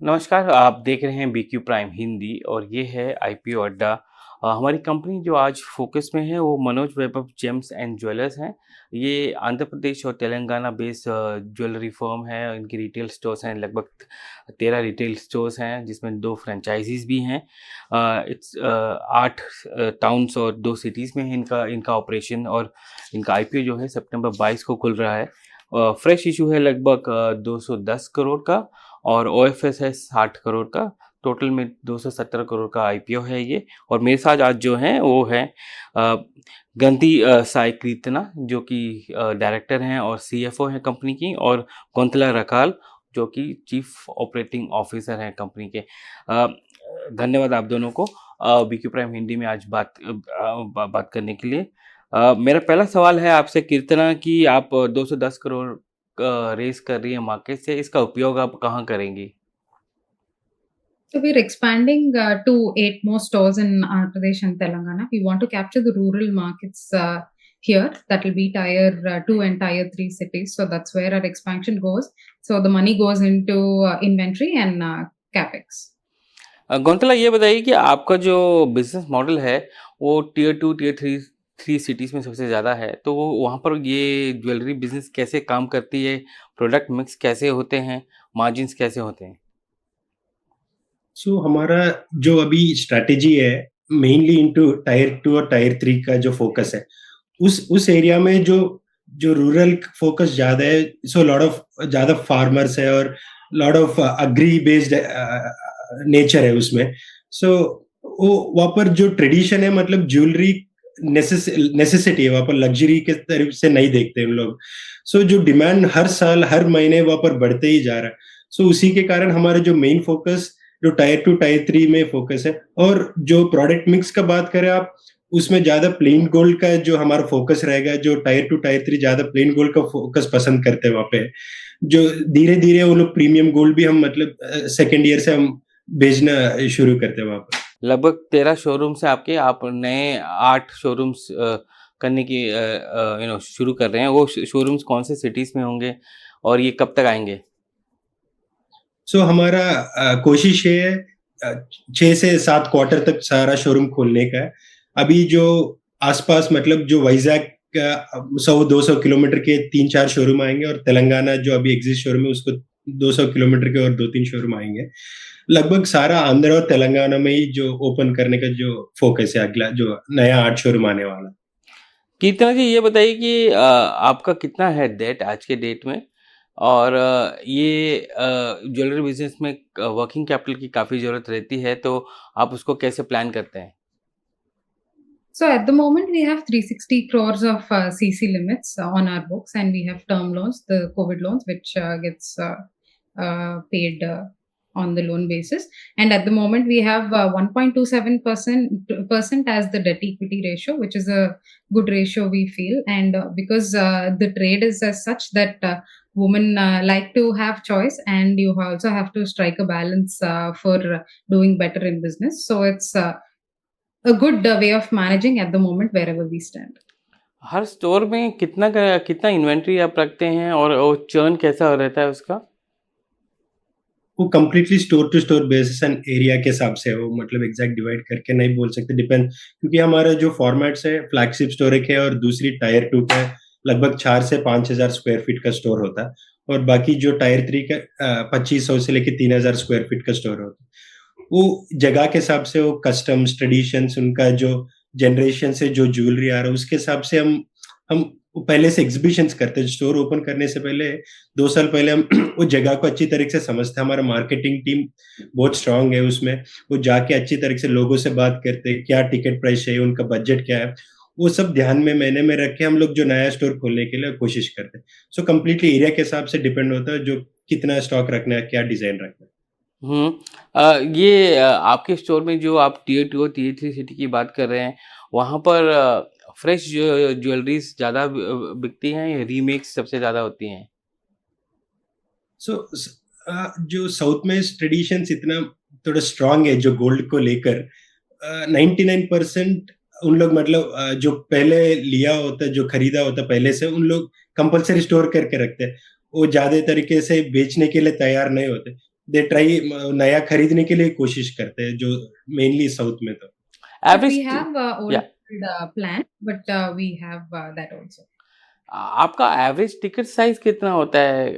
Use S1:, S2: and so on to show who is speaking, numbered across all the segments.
S1: नमस्कार, आप देख रहे हैं बीक्यू प्राइम हिंदी और ये है आईपीओ अड्डा। हमारी कंपनी जो आज फोकस में है वो मनोज वैभव जेम्स एंड ज्वेलर्स हैं। ये आंध्र प्रदेश और तेलंगाना बेस्ड ज्वेलरी फर्म है। इनकी रिटेल स्टोर्स हैं, लगभग 13 रिटेल स्टोर्स हैं जिसमें 2 फ्रेंचाइजीज भी हैं। इट्स 8 टाउन्स और 2 सिटीज़ में है इनका इनका ऑपरेशन। और इनका आईपीओ जो है सितंबर 22 को खुल रहा है। फ्रेश इशू है लगभग 210 करोड़ का और ओएफएस है 60 करोड़ का। टोटल में 217 करोड़ का आईपीओ है ये। और मेरे साथ आज जो हैं वो है अ, गंती साई कीर्तना जो कि डायरेक्टर हैं और सीएफओ हैं कंपनी की, और कौंतला रकाल जो कि चीफ ऑपरेटिंग ऑफिसर हैं कंपनी के। धन्यवाद आप दोनों को बीक्यू प्राइम हिंदी में आज बात करने के लिए। मेरा पहला सवाल है आपसे कीर्तना कि आप 210 करोड़ रेस कर रही है मार्केट से, इसका उपयोग आप कहाँ करेंगी?
S2: So we're expanding to 8 more stores in Andhra Pradesh and Telangana. We want to capture the rural markets here. That will be tier 2 and tier 3 cities. So that's where our expansion goes. So the money goes into inventory and capex.
S1: गौंतला ये बताइए कि आपका जो business model है वो tier 2 tier 3 cities में सबसे ज़्यादा है, तो वो वहाँ पर ये ज्वेलरी बिजनेस कैसे काम करती है? प्रोडक्ट मिक्स कैसे होते हैं? मार्जिन्स कैसे होते हैं?
S3: सो हमारा जो अभी स्ट्रैटेजी है मेनली इनटू टायर 2 और टायर 3 का जो फोकस है उस एरिया में जो जो रूरल फोकस ज़्यादा है। सो लॉट ऑफ ज़्यादा फार्मर्स है और lot of agri based nature है उसमें। सो वो वहाँ पर जो ट्रेडिशन है मतलब ज्वेलरी नेसेसिटी है, वहाँ पर लग्जरी के तरफ से नहीं देखते हम लोग। सो जो डिमांड हर साल हर महीने वहाँ पर बढ़ते ही जा रहा है। सो उसी के कारण हमारा जो मेन फोकस जो टायर 2 टायर 3 में फोकस है। और जो प्रोडक्ट मिक्स का बात करें आप, उसमें ज़्यादा प्लेन गोल्ड का जो हमारा फोकस रहेगा। जो टायर 2 टायर 3 ज़्यादा प्लेन गोल्ड का फोकस पसंद करते हैं वहाँ पे। जो धीरे-धीरे वो लोग प्रीमियम गोल्ड भी हम मतलब सेकंड ईयर से हम बेचना शुरू करते हैं वहाँ पर।
S1: लगभग 13 शोरूम्स हैं आपके, आप नए 8 शोरूम्स करने की शुरू कर रहे हैं। वो शोरूम्स कौन से सिटीज़ में होंगे और ये कब तक आएँगे?
S3: सो हमारा कोशिश ये है 6 से 7 क्वार्टर तक सारा शोरूम खोलने का है। अभी जो आस-पास मतलब जो वाइज़ैक का 100-200 किलोमीटर के 3-4 शोरूम आएँगे और तेलंगाना जो अभी एग्जिस्ट शोरूम है उसको 200 किलोमीटर के और 2-3 शोरूम आएँगे। लगभग सारा आंध्र और तेलंगाना में ही जो ओपन करने का जो फोकस है अगला जो नया 8 शोरूम आने वाला।
S1: कीर्तना जी ये बताइए कि आपका कितना है डेट आज के डेट में? और ये ज्वेलरी बिज़नेस में वर्किंग कैपिटल की काफ़ी ज़रूरत रहती है, तो आप उसको कैसे प्लान करते हैं?
S2: So at the moment, we have 360 crores of CC limits on our books, and we have term loans, the COVID loans, which gets paid on the loan basis. And at the moment, we have 1.27% as the debt equity ratio, which is a good ratio we feel. And because the trade is as such that women like to have choice, and you also have to strike a balance for doing better in business. So it's a good way of managing at the moment wherever we stand.
S1: Her store में कितना inventory आप रखते हैं और वो churn कैसा रहता है उसका?
S3: वो completely store to store basis and area के हिसाब से है। वो मतलब एग्जैक्ट डिवाइड करके नहीं बोल सकते, डिपेंड, क्योंकि हमारा जो फॉर्मेट्स है फ्लैगशिप स्टोर एक है और दूसरी टायर 2 का है। लगभग 4 से 5,000 स्क्वायर फीट का स्टोर होता है और बाकी जो टायर 3 का 2500 से लेके 3,000 स्क्वायर फीट का स्टोर होता है। वो जगह के हिसाब से वो कस्टम्स ट्रेडिशंस उनका जो जनरेशन से जो ज्वेलरी आ रहा है उसके हिसाब से हम पहले से एग्जीबिशंस करते हैं। स्टोर ओपन करने से पहले 2 साल पहले हम उस जगह को अच्छी तरीके से समझते हैं। हमारा मार्केटिंग टीम बहुत स्ट्रांग है उसमें। वो जाके अच्छी तरीके से लोगों से बात करते हैं, क्या टिकट प्राइस चाहिए, उनका बजट क्या है, वो सब ध्यान में मैंने में रख के हम लोग जो नया स्टोर खोलने के लिए कोशिश करते हैं। सो कंप्लीटली एरिया के हिसाब से डिपेंड होता है जो कितना स्टॉक रखना है, क्या डिज़ाइन रखना है।
S1: हुँ। ये आपके स्टोर में जो आप टियर 2 और टियर 3 सिटी की बात कर रहे हैं, वहाँ पर फ्रेश ज्वेलरीज़ ज़्यादा बिकती हैं या रीमेक्स सबसे ज़्यादा होती हैं?
S3: सो जो साउथ में ट्रेडिशंस इतना थोड़ा स्ट्रांग है जो गोल्ड को लेकर। 99% उन लोग मतलब जो पहले लिया होता है, जो खरीदा होता है पहले से, उन लोग कंपल्सरी स्टोर करके रखते हैं। वो ज़्यादा तरीके से बेचने के लिए तैयार नहीं होते। दे ट्राई नया खरीदने के लिए कोशिश करते हैं, जो मेनली साउथ में तो।
S2: But we
S1: एवरेज
S2: have
S1: या
S2: old plan, but we have that also.
S1: आपका एवरेज टिकट साइज कितना होता है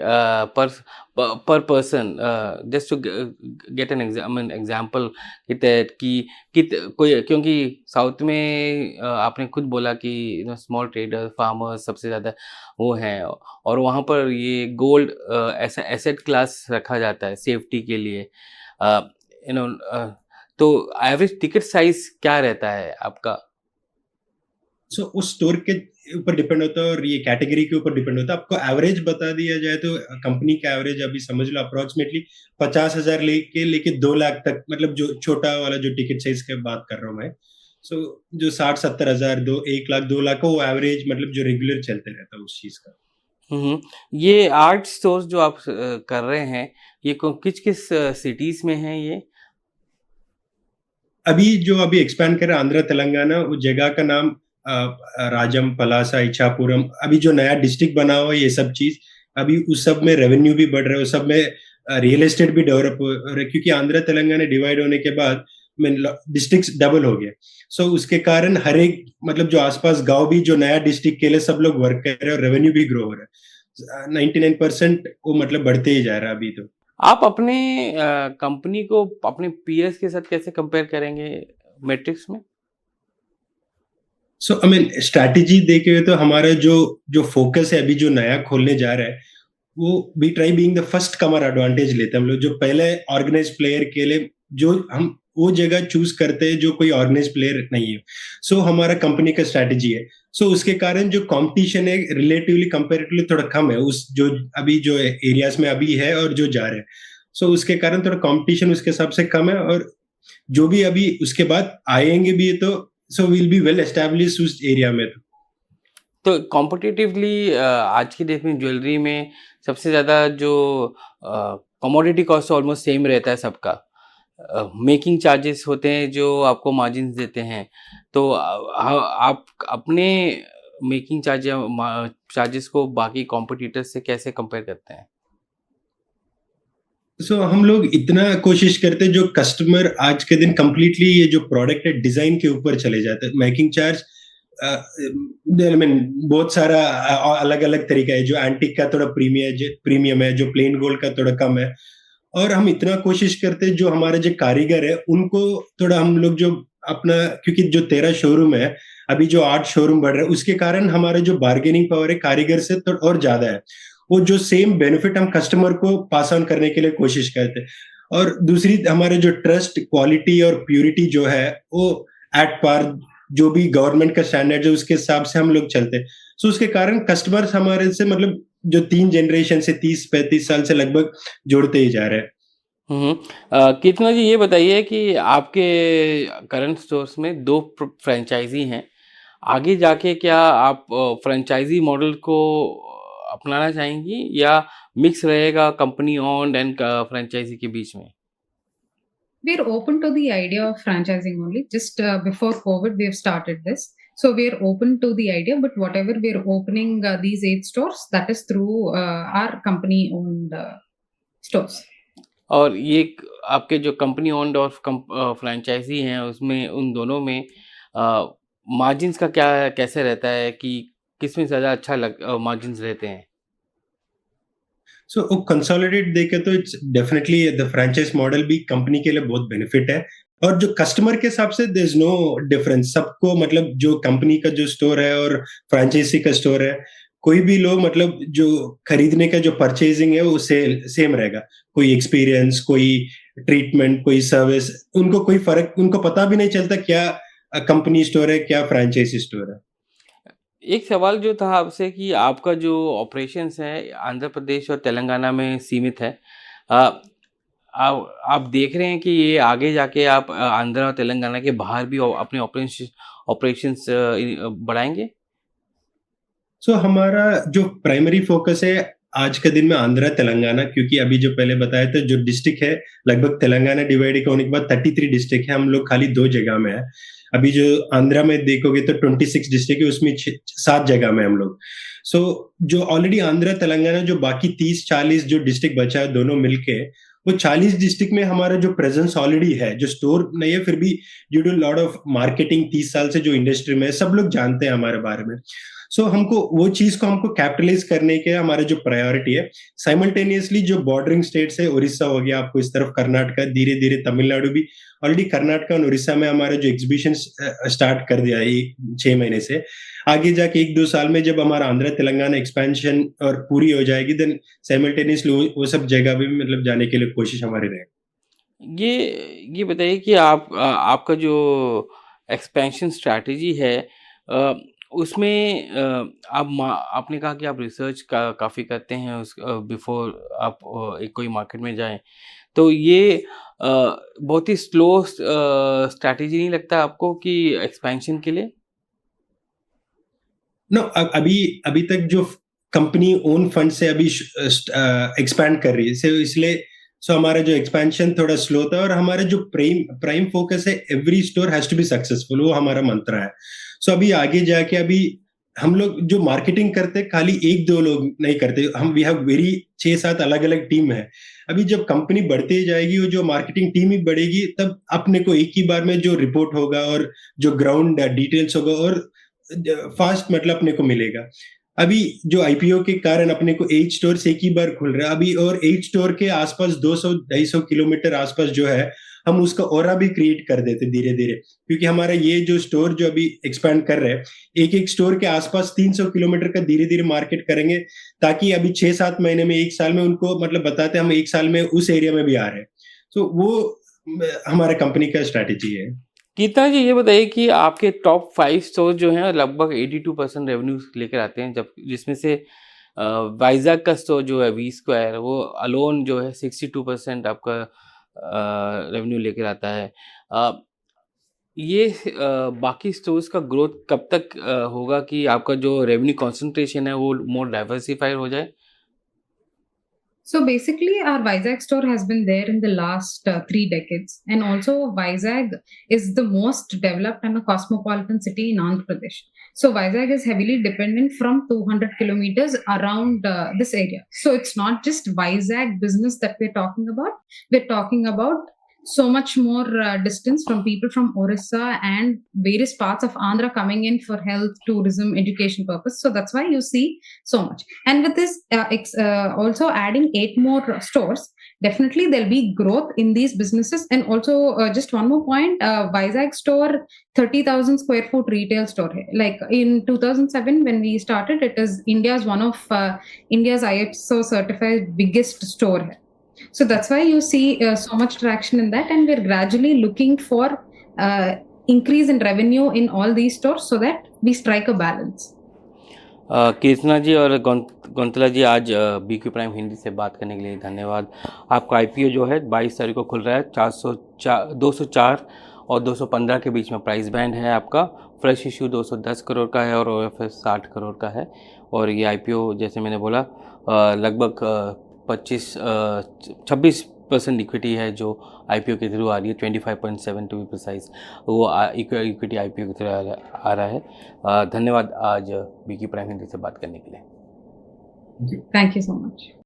S1: per per person just to get an example कि कोई क्योंकि साउथ में आपने खुद बोला कि स्मॉल ट्रेडर फार्मर्स सबसे ज़्यादा वो हैं और वहाँ पर ये गोल्ड ऐसा एसेट क्लास रखा जाता है सेफ्टी के लिए यू नो तो एवरेज टिकट साइज क्या रहता है आपका?
S3: सो उस स्टोर के ऊपर डिपेंड होता है और ये कैटेगरी के ऊपर डिपेंड होता है। आपको एवरेज बता दिया जाए तो कंपनी का एवरेज अभी समझ लो अप्रॉक्सिमेटली 50,000 लेके 2 लाख तक, मतलब जो छोटा वाला जो टिकट साइज की बात कर रहा हूँ मैं। सो जो 60-70 हजार, 1 लाख 2 लाख का वो एवरेज, मतलब जो रेगुलर चलते रहता है उस चीज का।
S1: हुँ। ये आर्ट स्टोर्स जो आप कर रहे हैं, ये किस-किस सिटीज़ में हैं ये?
S3: अभी एक्सपैंड कर रहे हैं आंध्र तेलंगाना, वो जगह का नाम राजम, पलासा, इच्छापुरम। अभी जो नया डिस्ट्रिक्ट बना हुआ है ये सब चीज, अभी उस सब में रेवेन्यू भी बढ़ रहा है, उस सब में रियल एस्टेट भी डेवलप हो रहा है, क्योंकि आंध्र तेलंगाना डिवाइड होने के बाद डिस्ट्रिक्ट डबल हो गया। सो उसके कारण हर एक, मतलब जो आसपास गांव भी जो नया डिस्ट्रिक्ट के लिए सब लोग वर्क कर रहे हैं और रेवेन्यू भी ग्रो हो रहा है। 99% वो मतलब बढ़ते ही जा रहा है अभी तो।
S1: आप अपने कंपनी को अपने पीयर्स के साथ कैसे कंपेयर करेंगे मैट्रिक्स में?
S3: सो आई मीन स्ट्रैटेजी देखे हुए तो हमारा जो जो फोकस है अभी जो नया खोलने जा रहा है, वो we try being the first comer advantage लेते हैं हम लोग। जो पहले ऑर्गेनाइज प्लेयर के लिए जो हम वो जगह चूज करते हैं जो कोई ऑर्गेनाइज प्लेयर नहीं है। सो हमारा कंपनी का स्ट्रैटेजी है। सो उसके कारण जो कंपटीशन है रिलेटिवली कंपैरेटिवली थोड़ा कम है, उस जो अभी जो एरियाज में अभी है और जो जा रहे हैं। सो उसके कारण थोड़ा कंपटीशन उसके हिसाब से कम है, और जो भी अभी उसके बाद आएंगे भी तो so will be well establish उस एरिया में तो।
S1: तो कॉम्पिटिटिवली आज की डेट में ज्वेलरी में सबसे ज़्यादा जो कमोडिटी कॉस्ट ऑलमोस्ट सेम रहता है सबका। मेकिंग चार्जेस होते हैं जो आपको मार्जिन्स देते हैं। तो आप अपने मेकिंग चार्जेस को बाकी कॉम्पिटिटर्स से कैसे कंपेयर करते हैं?
S3: सो हम लोग इतना कोशिश करते हैं जो कस्टमर आज के दिन कंप्लीटली ये जो प्रोडक्ट है डिजाइन के ऊपर चले जाते हैं। मेकिंग चार्ज आई मीन बहुत सारा अलग अलग तरीका है। जो एंटीक का थोड़ा प्रीमियम है, जो प्लेन गोल्ड का थोड़ा कम है। और हम इतना कोशिश करते हैं जो हमारे जो कारीगर है उनको थोड़ा हम लोग जो अपना, क्योंकि जो 13 शोरूम है, अभी जो 8 शोरूम बढ़ रहे हैं उसके कारण हमारा जो बार्गेनिंग पावर है कारीगर से तो और ज्यादा है। वो जो सेम बेनिफिट हम कस्टमर को पास ऑन करने के लिए कोशिश करते हैं। और दूसरी हमारे जो ट्रस्ट, क्वालिटी और प्यूरिटी जो है वो एट पार, जो भी गवर्नमेंट का स्टैंडर्ड है उसके हिसाब से हम लोग चलते हैं। सो उसके कारण कस्टमर्स हमारे से, मतलब जो 3 जनरेशन से 30-35 साल से लगभग जुड़ते ही जा रहे हैं।
S1: हुँ। कितना जी ये बताइए कि आपके करंट स्टोर्स में 2 फ्रैंचाइज़ी हैं। आगे जाके क्या आप फ्रैंचाइज़ी मॉडल को अपनाना चाहेंगी या मिक्स रहेगा कंपनी ओन्ड एंड फ्रैंचाइज़ी के बीच में?
S2: We're open to the idea of franchising only. Just before COVID, we have started this. So we're open to the idea, but whatever we're opening these 8 stores, that is through our company-owned stores.
S1: और ये आपके जो company owned और franchise हैं उसमें उन दोनों में मार्जिन्स का क्या कैसे रहता है कि किसमें ज़्यादा अच्छा मार्जिन्स रहते हैं?
S3: सो कंसोलिडेट देखे तो it's definitely the franchise model भी कंपनी के लिए बहुत बेनिफिट है। और जो कस्टमर के हिसाब से देयर इज नो डिफरेंस। सबको, मतलब जो कंपनी का जो स्टोर है और फ्रैंचाइजी का स्टोर है, कोई भी लोग, मतलब जो खरीदने का जो परचेजिंग है वो सेम रहेगा। कोई एक्सपीरियंस, कोई ट्रीटमेंट, कोई सर्विस, उनको कोई फर्क, उनको पता भी नहीं चलता क्या कंपनी स्टोर है क्या फ्रैंचाइजी स्टोर है।
S1: एक सवाल जो था आपसे कि आपका जो ऑपरेशंस है आंध्र प्रदेश और तेलंगाना में सीमित है। अ, आप देख रहे हैं कि ये आगे जाके आप आंध्र और तेलंगाना के बाहर भी अपने ऑपरेशंस बढ़ाएँगे?
S3: सो हमारा जो प्राइमरी फोकस है आज के दिन में आंध्र तेलंगाना, क्योंकि अभी जो पहले बताया था जो डिस्ट्रिक्ट है लगभग तेलंगाना डिवाइड होने के बाद 33 डिस्ट्रिक्ट है, हम लोग खाली 2 जगह में है। अभी जो आंध्रा में देखोगे तो 26 डिस्ट्रिक्ट है, उसमें 7 जगह में हम लोग। सो जो ऑलरेडी आंध्र तेलंगाना जो बाकी 30-40 जो डिस्ट्रिक्ट बचा है दोनों मिलके, वो 40 डिस्ट्रिक्ट में हमारा जो प्रेजेंस ऑलरेडी है, जो स्टोर नहीं है, फिर भी due to lot of marketing 30 साल से जो इंडस्ट्री में है, सब लोग जानते हैं हमारे बारे में। सो हमको वो चीज़ को हमको कैपिटलाइज़ करने के हमारा जो प्रायोरिटी है, साइमल्टेनियसली जो बॉर्डरिंग स्टेट्स है, उड़ीसा हो गया आपको, इस तरफ कर्नाटका, धीरे-धीरे तमिलनाडु भी, ऑलरेडी कर्नाटका और उड़ीसा में हमारे जो एग्जीबिशंस स्टार्ट कर दिया है 6 महीने से। आगे जाके 1-2 साल में जब हमारा आंध्र तेलंगाना एक्सपेंशन और पूरी हो जाएगी, देन साइमल्टेनियसली वो सब जगह भी मतलब जाने के लिए कोशिश हमारी रहेगी।
S1: ये बताइए कि आपका जो एक्सपेंशन स्ट्रैटेजी है अ, उसमें आपने कहा कि आप रिसर्च काफ़ी करते हैं बिफोर आप एक कोई मार्केट में जाएँ। तो ये बहुत ही स्लो स्ट्रैटेजी नहीं लगता आपको कि एक्सपेंशन के लिए?
S3: नो, अभी अभी तक जो कंपनी ओन फंड से अभी एक्सपैंड कर रही है, इसलिए हमारा जो एक्सपेंशन थोड़ा स्लो था, और हमारा जो प्राइम फोकस है, every store has to be successful, वो हमारा मंत्र है। अभी आगे जाके अभी हम लोग जो मार्केटिंग करते हैं, खाली 1-2 लोग नहीं करते, हम वी हैव वेरी 6-7 अलग-अलग टीम है। अभी जब कंपनी बढ़ती जाएगी, वो जो मार्केटिंग टीम ही बढ़ेगी, तब अपने को एक ही बार में जो रिपोर्ट होगा और जो ग्राउंड डिटेल्स होगा और फास्ट मतलब अपने को मिलेगा। अभी जो आईपीओ के कारण अपने को 8 स्टोर्स एक ही बार खुल रहा है अभी, और 8 स्टोर के आसपास 200-250 किलोमीटर आसपास जो है, हम उसका ऑरा भी क्रिएट कर देते धीरे-धीरे। क्योंकि हमारा ये जो स्टोर जो अभी एक्सपैंड कर रहे हैं, एक-एक स्टोर के आसपास 300 किलोमीटर का धीरे-धीरे मार्केट करेंगे, ताकि अभी 6-7 महीने में, 1 साल में उनको मतलब बताते हैं हम 1 साल में उस एरिया में भी आ रहे हैं। वो हमारा कंपनी का स्ट्रैटेजी है।
S1: गीता जी ये बताइए कि आपके टॉप 5 स्टोर जो हैं लगभग 82% रेवेन्यू लेकर आते हैं, जब जिसमें से वाइज़ाग का स्टोर जो है वी स्क्वायर, वो अलोन जो है 62% आपका रेवेन्यू लेकर आता है। अ, ये बाकी स्टोर्स का ग्रोथ कब तक होगा कि आपका जो रेवेन्यू कंसंट्रेशन है वो मोर डाइवर्सिफाइड हो जाए?
S2: So basically, our Vizag store has been there in the last 3 decades, and also Vizag is the most developed and a cosmopolitan city in Andhra Pradesh. So Vizag is heavily dependent from 200 kilometers around this area. So it's not just Vizag business that we're talking about. We're talking about so much more distance from people from Orissa and various parts of Andhra coming in for health, tourism, education purpose. So that's why you see so much. And with this also adding 8 more stores, definitely there'll be growth in these businesses. And also just one more point, Vizag store 30,000 square foot retail store hai. Like in 2007 when we started, it is India's one of India's ISO certified biggest store hai. So that's why you see so much traction in that, and we're gradually looking for increase in revenue in all these stores so that we strike a balance.
S1: कीर्तना जी और गौंतला जी, आज BQ prime Hindi से बात करने के लिए धन्यवाद। आपका IPO जो है 22 तारीख को खुल रहा है, 204 और 215 के बीच में प्राइस बैंड है आपका। फ्रेश इशू 210 करोड़ का है और ओएफएस 60 करोड़ का है। और ये आईपीओ जैसे मैंने बोला लगभग 26% इक्विटी है जो आईपीओ के थ्रू आ रही है, 25.7 टू बी प्रिसाइज, वो इक्विटी आईपीओ के थ्रू आ रहा है। धन्यवाद आज बीक्यू प्राइम हिंदी से बात करने के लिए।
S2: Thank you so much.